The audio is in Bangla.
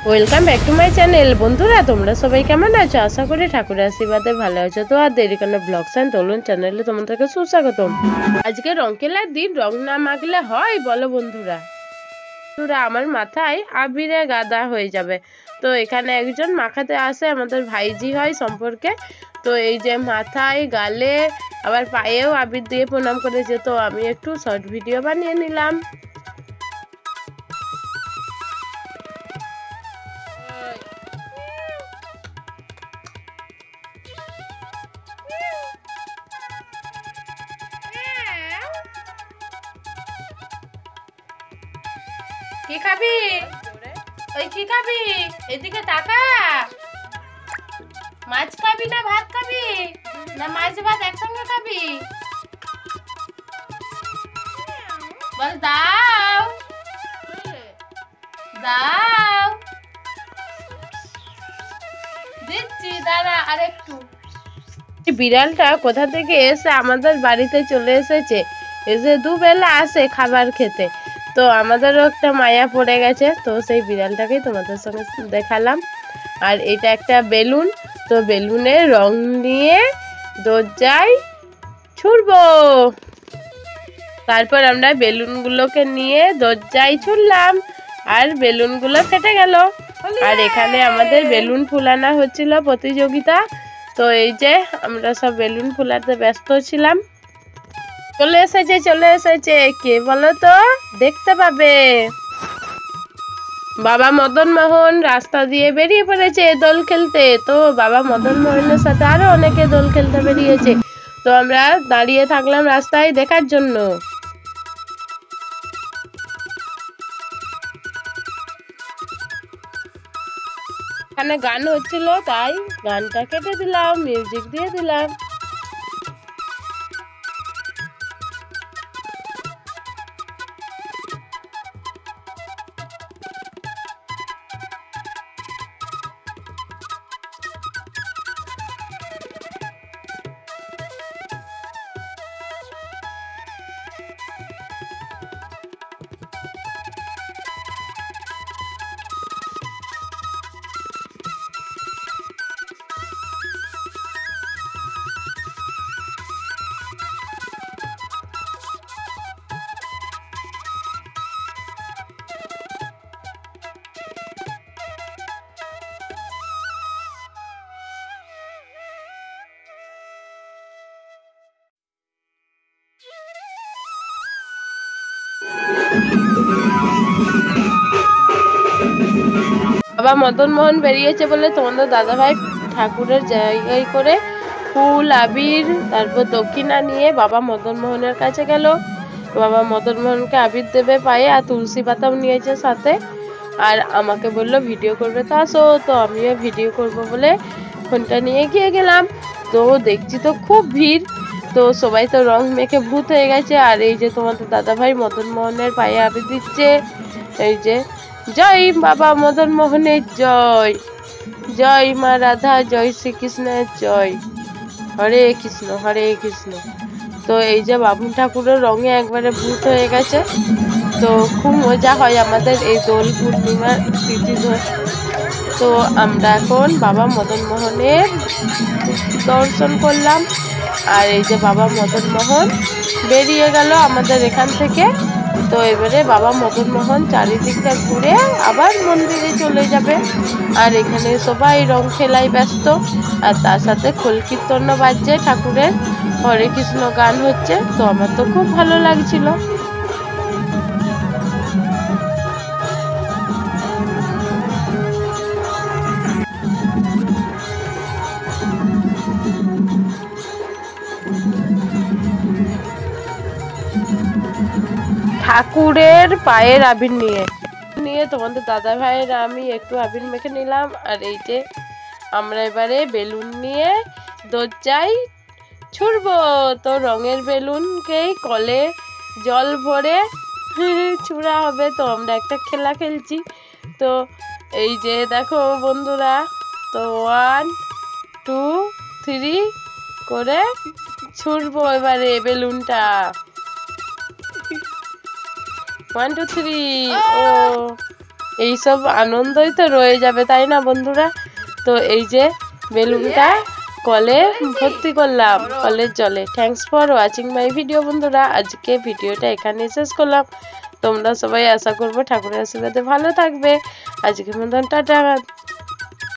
Welcome back to my channel. বন্ধুরা তোমরা সবাই কেমন আছো? আশা করি ঠাকুরের আশীর্বাদে ভালো আছো। তো আর দেরি কেন, ব্লগস অ্যান্ড তলুন চ্যানেলে তোমাদেরকে সুস্বাগতম। আজকে রং খেলার দিন, রং না মাখলে হয় বলো বন্ধুরা? বন্ধুরা আমার মাথায় আবিরে গাদা হয়ে যাবে। তো এখানে একজন মাখাতে আসে, আমাদের ভাইজি হয় সম্পর্কে। তো এই যে মাথায়, গালে, আবার পায়েও আবির দিয়ে প্রণাম করেছে। তো আমি একটু শর্ট ভিডিও বানিয়ে নিলাম। কি খাবি? ওই কি খাবি? এদিকে তাকা। মাছ খাবি না ভাত খাবি? না মাছ ভাত একসঙ্গে খাবি? বল দাও দাও। দিচ্ছি, দাঁড়া আরেকটু। বিড়ালটা কোথা থেকে এসে আমাদের বাড়িতে চলে এসেছে, এসে দুবেলা আসে খাবার খেতে। তো আমাদেরও একটা মায়া পড়ে গেছে। তো সেই বিড়ালটাকেই তোমাদের সঙ্গে দেখালাম। আর এটা একটা বেলুন। তো বেলুনে রং নিয়ে দরজায় ছুড়বো। তারপর আমরা বেলুনগুলোকে নিয়ে দরজায় ছুড়লাম, আর বেলুনগুলো ফেটে গেল। আর এখানে আমাদের বেলুন ফুলানো হচ্ছিল প্রতিযোগিতা। তো এই যে আমরা সব বেলুন ফুলাতে ব্যস্ত ছিলাম। চলে এসেছে কে বলো তো? দেখতে পাবে। বাবা মদন মোহন রাস্তা দিয়ে বেরিয়ে পড়েছে দোল খেলতে। তো বাবা মদন মোহনের সাথে আরো অনেকে দোল খেলতে বেরিয়েছে। তো আমরা দাঁড়িয়ে থাকলাম রাস্তায় দেখার জন্য। এখানে গান হচ্ছিল, তাই গানটা কেটে দিলাম, মিউজিক দিয়ে দিলাম। বাবা মদন মোহন বেরিয়েছে বলে তোমাদের দাদাভাই ঠাকুরের জায়গায় করে ফুল, আবির, তারপর দক্ষিণা নিয়ে বাবা মদন মোহনের কাছে গেল। বাবা মদন মোহনকে আবির দেবে পায়ে, আর তুলসী পাতাও নিয়েছে সাথে। আর আমাকে বললো ভিডিও করবে, তো আসো। তো আমিও ভিডিও করব বলে ফোনটা নিয়ে গিয়ে গেলাম। তো দেখছি তো খুব ভিড়। তো সবাই তো রং মেখে ভূত হয়ে গেছে। আর এই যে তোমাদের দাদাভাই মদন মোহনের পায়ে আবির দিচ্ছে। এই যে জয় বাবা মদন মোহনের জয়, জয় মা রাধা, জয় শ্রীকৃষ্ণের জয়, হরে কৃষ্ণ হরে কৃষ্ণ। তো এই যে বামুন ঠাকুরের রঙে একবারে ভূত হয়ে গেছে। তো খুব মজা হয় আমাদের এই দোল পূর্ণিমার তিথি ধরে। তো আমরা এখন বাবা মদন মোহনের দর্শন করলাম। আর এই যে বাবা মদন মোহন বেরিয়ে গেল আমাদের এখান থেকে। তো এবারে বাবা মদন মোহন চারিদিকটা ঘুরে আবার মন্দিরে চলে যাবে। আর এখানে সবাই রং খেলায় ব্যস্ত। আর তার সাথে খোল কীর্তন বাজছে, ঠাকুরের হরে কৃষ্ণ গান হচ্ছে। তো আমার তো খুব ভালো লাগছিল। ঠাকুরের পায়ের আবির নিয়ে তোমাদের দাদা ভাইয়ের আমি একটু আবির মেখে নিলাম। আর এই যে আমরা এবারে বেলুন নিয়ে দরজায় ছুড়বো। তো রঙের বেলুনকেই কলে জল ভরে ছুড়া হবে। তো আমরা একটা খেলা খেলছি। তো এই যে দেখো বন্ধুরা, তো 1 2 3 করে ছুড়বো এবারে বেলুনটা। 1 2 3 ও এইসব আনন্দই তো রয়ে যাবে, তাই না বন্ধুরা? তো এই যে বেলুনটা কলে ভর্তি করলাম, কলের জলে। Thanks for watching my video বন্ধুরা। আজকে ভিডিওটা এখানে শেষ করলাম। তোমরা সবাই আশা করবো ঠাকুরের আশীর্বাদে ভালো থাকবে। আজকের মতন টাটা।